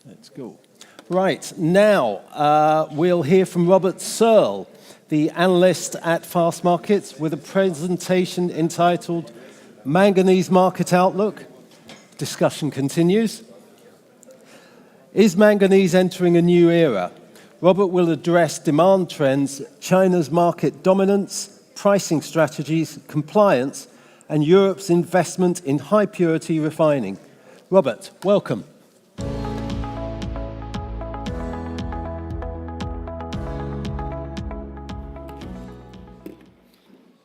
Let's go. Right, now we'll hear from Robert Searle, the analyst at Fast Markets, with a presentation entitled Manganese Market Outlook. Discussion continues. Is manganese entering a new era? Robert will address demand trends, China's market dominance, pricing strategies, compliance, and Europe's investment in high-purity refining. Robert, welcome.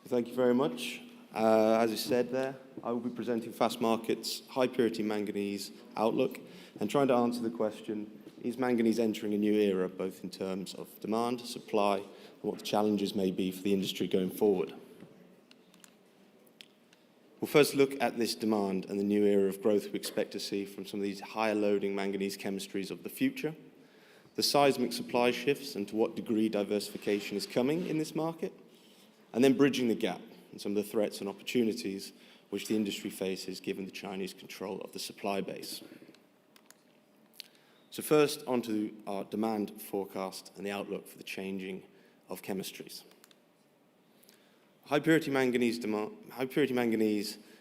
Thank you very much. As you said there, I will be presenting Fast Markets' high-purity manganese outlook and trying to answer the question, is manganese entering a new era, both in terms of demand, supply, and what the challenges may be for the industry going forward? We'll first look at this demand and the new era of growth we expect to see from some of these higher loading manganese chemistries of the future, the seismic supply shifts and to what degree diversification is coming in this market, and then bridging the gap and some of the threats and opportunities which the industry faces given the Chinese control of the supply base. So first, onto our demand forecast and the outlook for the changing of chemistries. High-purity manganese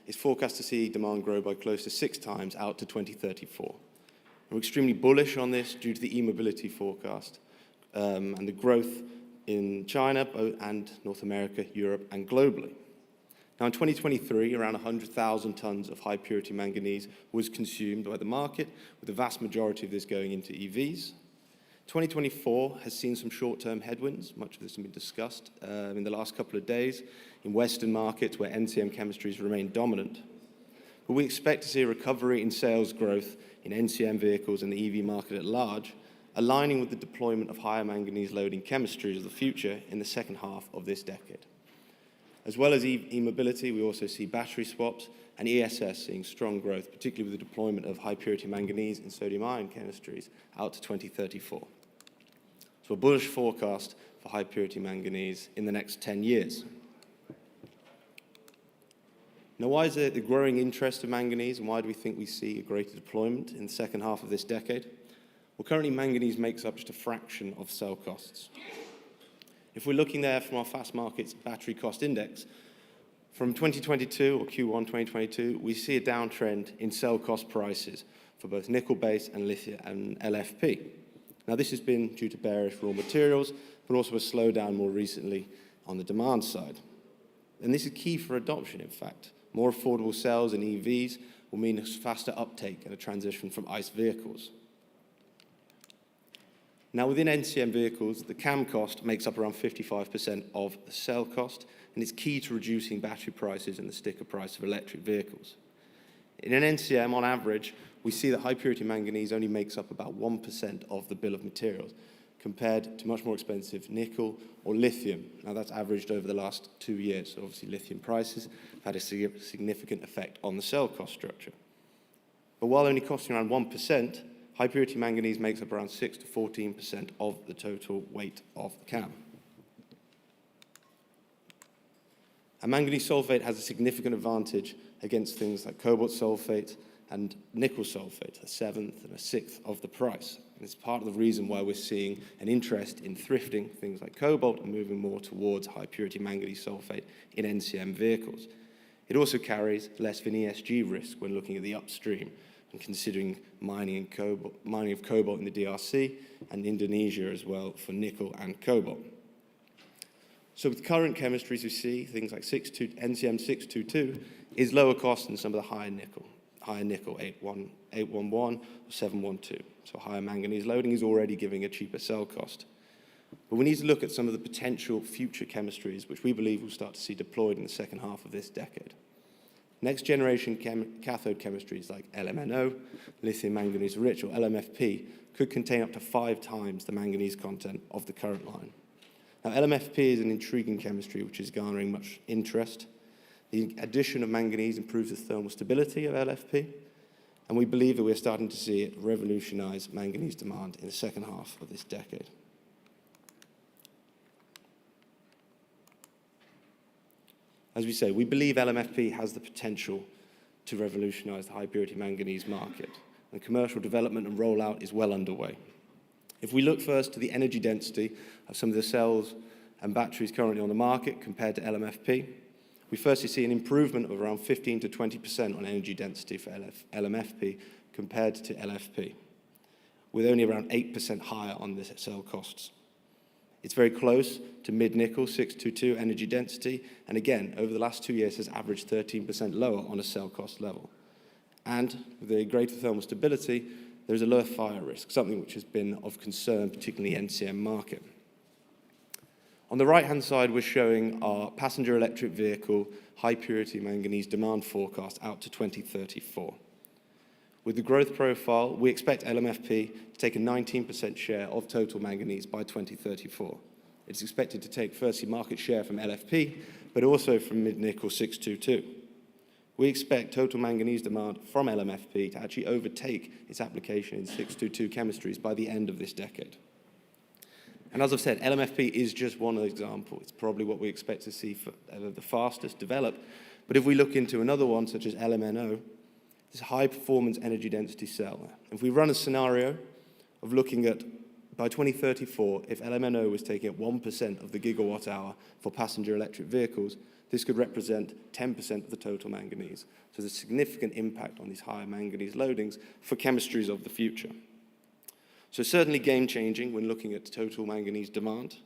is forecast to see demand grow by close to 6 times out to 2034. We're extremely bullish on this due to the e-mobility forecast and the growth in China and North America, Europe, and globally. Now, in 2023, around 100,000 tons of high-purity manganese was consumed by the market, with the vast majority of this going into EVs. 2024 has seen some short-term headwinds. Much of this has been discussed in the last couple of days in Western markets where NCM chemistries remain dominant. But we expect to see a recovery in sales growth in NCM vehicles and the EV market at large, aligning with the deployment of higher manganese loading chemistries of the future in the second half of this decade. As well as e-mobility, we also see battery swaps and ESS seeing strong growth, particularly with the deployment of high-purity manganese and sodium-ion chemistries out to 2034. So a bullish forecast for high-purity manganese in the next 10 years. Now, why is there the growing interest in manganese, and why do we think we see a greater deployment in the second half of this decade? Well, currently, manganese makes up just a fraction of cell costs. If we're looking there from our Fast Markets battery cost index, from 2022 or Q1 2022, we see a downtrend in cell cost prices for both nickel-based and lithium and LFP. Now, this has been due to bearish raw materials, but also a slowdown more recently on the demand side. And this is key for adoption, in fact. More affordable cells in EVs will mean a faster uptake and a transition from ICE vehicles. Now, within NCM vehicles, the CAM cost makes up around 55% of the cell cost, and it's key to reducing battery prices and the sticker price of electric vehicles. In an NCM, on average, we see that high-purity manganese only makes up about 1% of the bill of materials, compared to much more expensive nickel or lithium. Now, that's averaged over the last 2 years, so obviously lithium prices have had a significant effect on the cell cost structure. But while only costing around 1%, high-purity manganese makes up around 6 to 14% of the total weight of the CAM. And manganese sulfate has a significant advantage against things like cobalt sulfate and nickel sulfate, a seventh and a sixth of the price. And it's part of the reason why we're seeing an interest in thrifting things like cobalt and moving more towards high-purity manganese sulfate in NCM vehicles. It also carries less of an ESG risk when looking at the upstream and considering mining of cobalt in the DRC and Indonesia as well for nickel and cobalt. So with current chemistries we see, things like NCM 622 is lower cost than some of the higher nickel 811 or 712. So higher manganese loading is already giving a cheaper cell cost. But we need to look at some of the potential future chemistries which we believe will start to see deployed in the second half of this decade. Next generation cathode chemistries like LMNO, lithium manganese rich, or LMFP could contain up to 5 times the manganese content of the current line. Now, LMFP is an intriguing chemistry which is garnering much interest. The addition of manganese improves the thermal stability of LFP, and we believe that we're starting to see it revolutionize manganese demand in the second half of this decade. As we say, we believe LMFP has the potential to revolutionize the high-purity manganese market. and commercial development and rollout is well underway. If we look first to the energy density of some of the cells and batteries currently on the market compared to LMFP, we firstly see an improvement of around 15 to 20% on energy density for LMFP compared to LFP, with only around 8% higher on the cell costs. It's very close to mid-nickel 622 energy density, and again, over the last 2 years has averaged 13% lower on a cell cost level. And with a greater thermal stability, there's a lower fire risk, something which has been of concern, particularly in the NCM market. On the right-hand side, we're showing our passenger electric vehicle high-purity manganese demand forecast out to 2034. With the growth profile, we expect LMFP to take a 19% share of total manganese by 2034. It's expected to take firstly market share from LFP, but also from mid-nickel 622. We expect total manganese demand from LMFP to actually overtake its application in 622 chemistries by the end of this decade. And as I've said, LMFP is just one example. It's probably what we expect to see for the fastest develop. But if we look into another one, such as LMNO, this high-performance energy density cell. If we run a scenario of looking at, by 2034, if LMNO was taking up 1% of the gigawatt hour for passenger electric vehicles, this could represent 10% of the total manganese. So there's a significant impact on these higher manganese loadings for chemistries of the future. So certainly game-changing when looking at total manganese demand,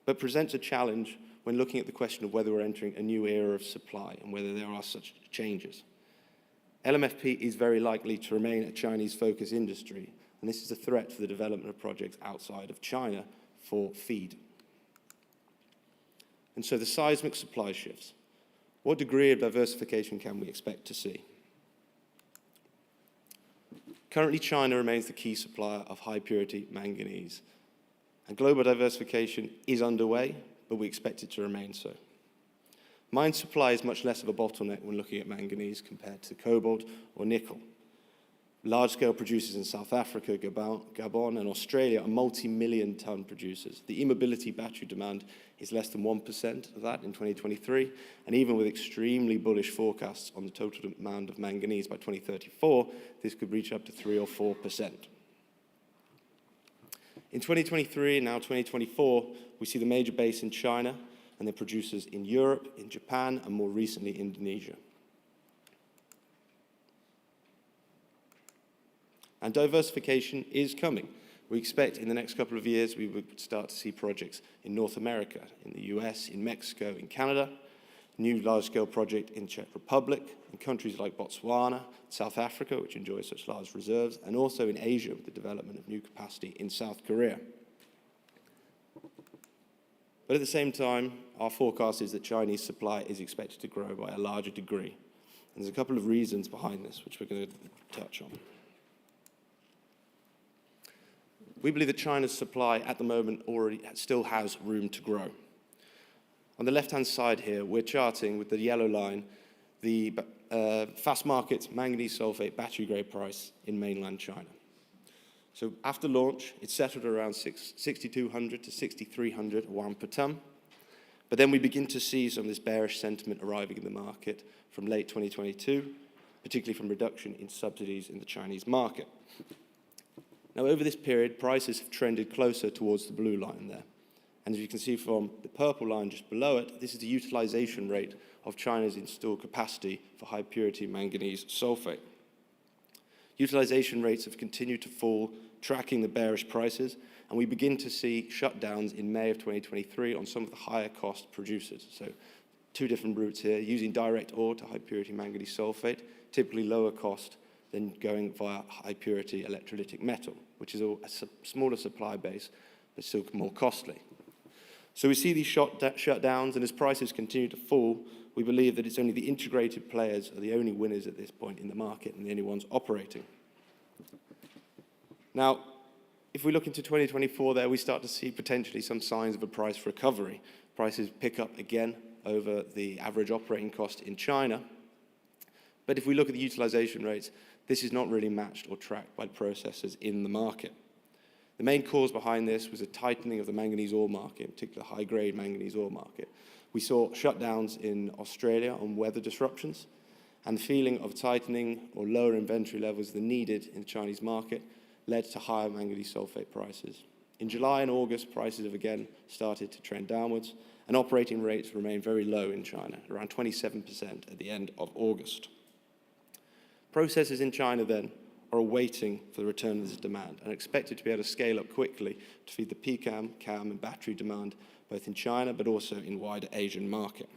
but presents a challenge when looking at the question of whether we're entering a new era of supply and whether there are such changes. LMFP is very likely to remain a Chinese-focused industry, and this is a threat for the development of projects outside of China for feed. And so the seismic supply shifts. What degree of diversification can we expect to see? Currently, China remains the key supplier of high-purity manganese, and global diversification is underway, but we expect it to remain so. Mine supply is much less of a bottleneck when looking at manganese compared to cobalt or nickel. Large-scale producers in South Africa, Gabon, and Australia are multi-million ton producers. The e-mobility battery demand is less than 1% of that in 2023, and even with extremely bullish forecasts on the total demand of manganese by 2034, this could reach up to 3 or 4%. In 2023 and now 2024, we see the major base in China and the producers in Europe, in Japan, and more recently Indonesia. And diversification is coming. We expect in the next couple of years we would start to see projects in North America, in the US, in Mexico, in Canada, new large-scale project in Czech Republic, in countries like Botswana, South Africa, which enjoy such large reserves, and also in Asia with the development of new capacity in South Korea. But at the same time, our forecast is that Chinese supply is expected to grow by a larger degree. And there's a couple of reasons behind this, which we're going to touch on. We believe that China's supply at the moment already still has room to grow. On the left-hand side here, we're charting with the yellow line the fast market manganese sulfate battery grade price in mainland China. So after launch, it settled around 6,200 to 6,300 yuan per ton. But then we begin to see some of this bearish sentiment arriving in the market from late 2022, particularly from reduction in subsidies in the Chinese market. Now, over this period, prices have trended closer towards the blue line there. And as you can see from the purple line just below it, this is the utilization rate of China's installed capacity for high-purity manganese sulfate. Utilization rates have continued to fall, tracking the bearish prices, and we begin to see shutdowns in May of 2023 on some of the higher-cost producers. So two different routes here, using direct ore to high-purity manganese sulfate, typically lower cost than going via high-purity electrolytic metal, which is a smaller supply base, but still more costly. So we see these shutdowns, and as prices continue to fall, we believe that it's only the integrated players are the only winners at this point in the market and the only ones operating. Now, if we look into 2024 there, we start to see potentially some signs of a price recovery. Prices pick up again over the average operating cost in China. But if we look at the utilization rates, this is not really matched or tracked by processors in the market. The main cause behind this was a tightening of the manganese ore market, in particular high-grade manganese ore market. We saw shutdowns in Australia on weather disruptions, and the feeling of tightening or lower inventory levels than needed in the Chinese market led to higher manganese sulfate prices. In July and August, prices have again started to trend downwards, and operating rates remain very low in China, around 27% at the end of August. Processors in China then are waiting for the return of this demand and are expected to be able to scale up quickly to feed the PCAM, CAM, and battery demand both in China but also in wider Asian market.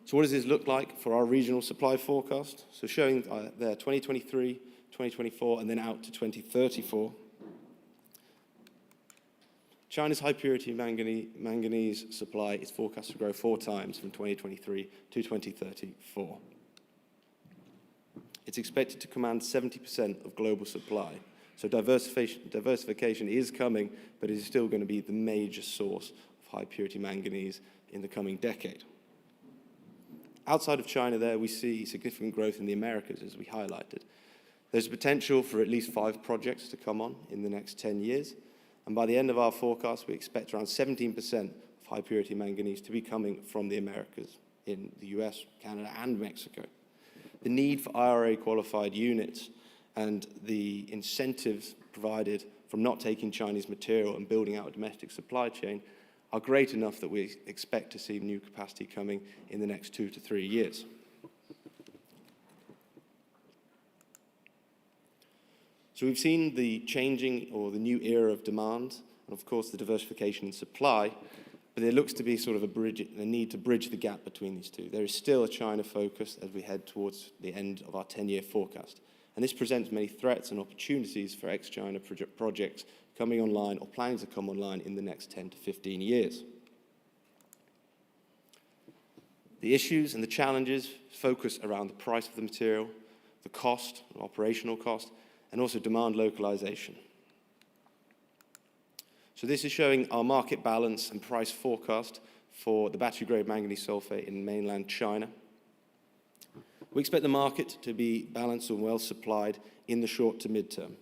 So what does this look like for our regional supply forecast? So showing there 2023, 2024, and then out to 2034. China's high-purity manganese supply is forecast to grow 4 times from 2023 to 2034. It's expected to command 70% of global supply. So diversification is coming, but it is still going to be the major source of high-purity manganese in the coming decade. Outside of China there, we see significant growth in the Americas, as we highlighted. There's potential for at least 5 projects to come on in the next 10 years. And by the end of our forecast, we expect around 17% of high-purity manganese to be coming from the Americas in the US, Canada, and Mexico. The need for IRA-qualified units and the incentives provided from not taking Chinese material and building out a domestic supply chain are great enough that we expect to see new capacity coming in the next 2 to 3 years. So we've seen the changing or the new era of demand, and of course the diversification in supply, but there looks to be sort of a need to bridge the gap between these two. There is still a China focus as we head towards the end of our 10-year forecast. And this presents many threats and opportunities for ex-China projects coming online or planning to come online in the next 10 to 15 years. The issues and the challenges focus around the price of the material, the cost, operational cost, and also demand localization. So this is showing our market balance and price forecast for the battery-grade manganese sulfate in mainland China. We expect the market to be balanced and well supplied in the short to mid-term.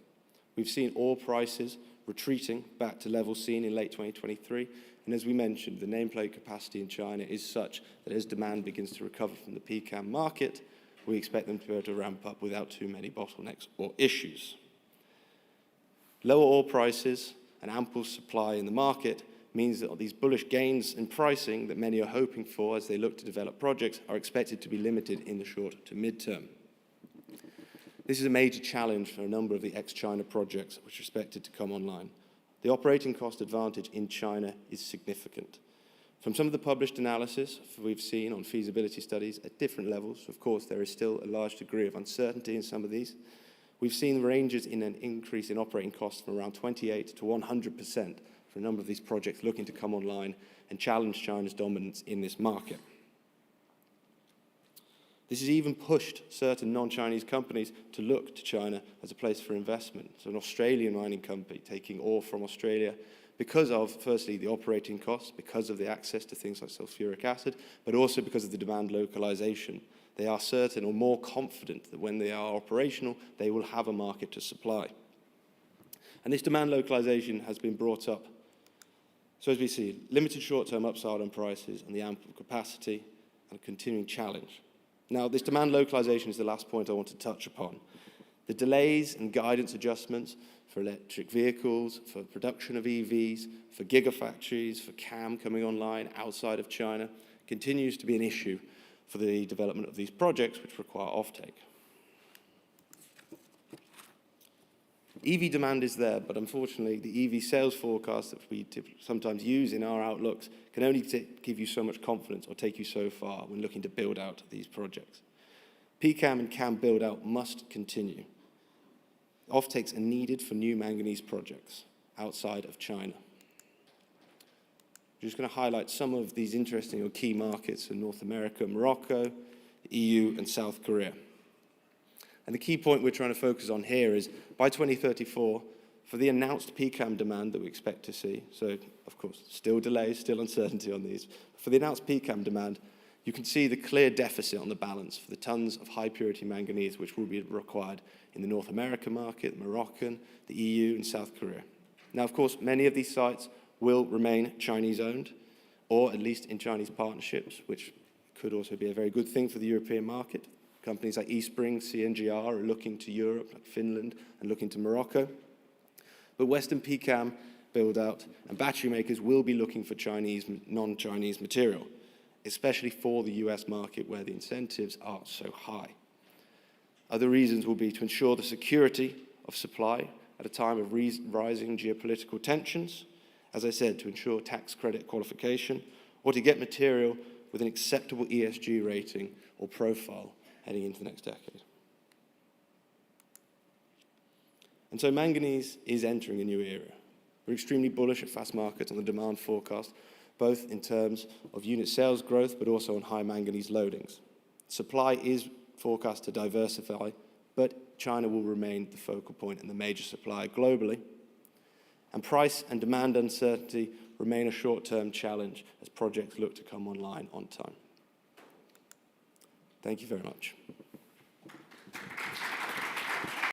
We've seen ore prices retreating back to levels seen in late 2023, and as we mentioned, the nameplate capacity in China is such that as demand begins to recover from the PCAM market, we expect them to be able to ramp up without too many bottlenecks or issues. Lower ore prices and ample supply in the market means that these bullish gains in pricing that many are hoping for as they look to develop projects are expected to be limited in the short to mid-term. This is a major challenge for a number of the ex-China projects which are expected to come online. The operating cost advantage in China is significant. From some of the published analysis we've seen on feasibility studies at different levels, of course there is still a large degree of uncertainty in some of these, we've seen ranges in an increase in operating costs from around 28 to 100% for a number of these projects looking to come online and challenge China's dominance in this market. This has even pushed certain non-Chinese companies to look to China as a place for investment. So an Australian mining company taking ore from Australia because of, firstly, the operating costs, because of the access to things like sulfuric acid, but also because of the demand localization. They are certain or more confident that when they are operational, they will have a market to supply. And this demand localization has been brought up. So as we see, limited short-term upside on prices and the ample capacity and a continuing challenge. Now, this demand localization is the last point I want to touch upon. The delays and guidance adjustments for electric vehicles, for production of EVs, for gigafactories, for CAM coming online outside of China, continues to be an issue for the development of these projects which require offtake. EV demand is there, but unfortunately the EV sales forecast that we sometimes use in our outlooks can only give you so much confidence or take you so far when looking to build out these projects. PCAM and CAM build-out must continue. Offtakes are needed for new manganese projects outside of China. I'm just going to highlight some of these interesting or key markets in North America, Morocco, the EU, and South Korea. And the key point we're trying to focus on here is by 2034, for the announced PCAM demand that we expect to see, so of course, still delays, still uncertainty on these, for the announced PCAM demand, you can see the clear deficit on the balance for the tons of high-purity manganese which will be required in the North American market, the Moroccan, the EU, and South Korea. Now, of course, many of these sites will remain Chinese-owned, or at least in Chinese partnerships, which could also be a very good thing for the European market. Companies like eSpring, CNGR are looking to Europe, like Finland, and looking to Morocco. But Western PCAM build-out and battery makers will be looking for non-Chinese material, especially for the US market where the incentives are so high. Other reasons will be to ensure the security of supply at a time of rising geopolitical tensions, as I said, to ensure tax credit qualification, or to get material with an acceptable ESG rating or profile heading into the next decade. And so manganese is entering a new era. We're extremely bullish at fast markets on the demand forecast, both in terms of unit sales growth, but also on high manganese loadings. Supply is forecast to diversify, but China will remain the focal point and the major supplier globally. And price and demand uncertainty remain a short-term challenge as projects look to come online on time. Thank you very much.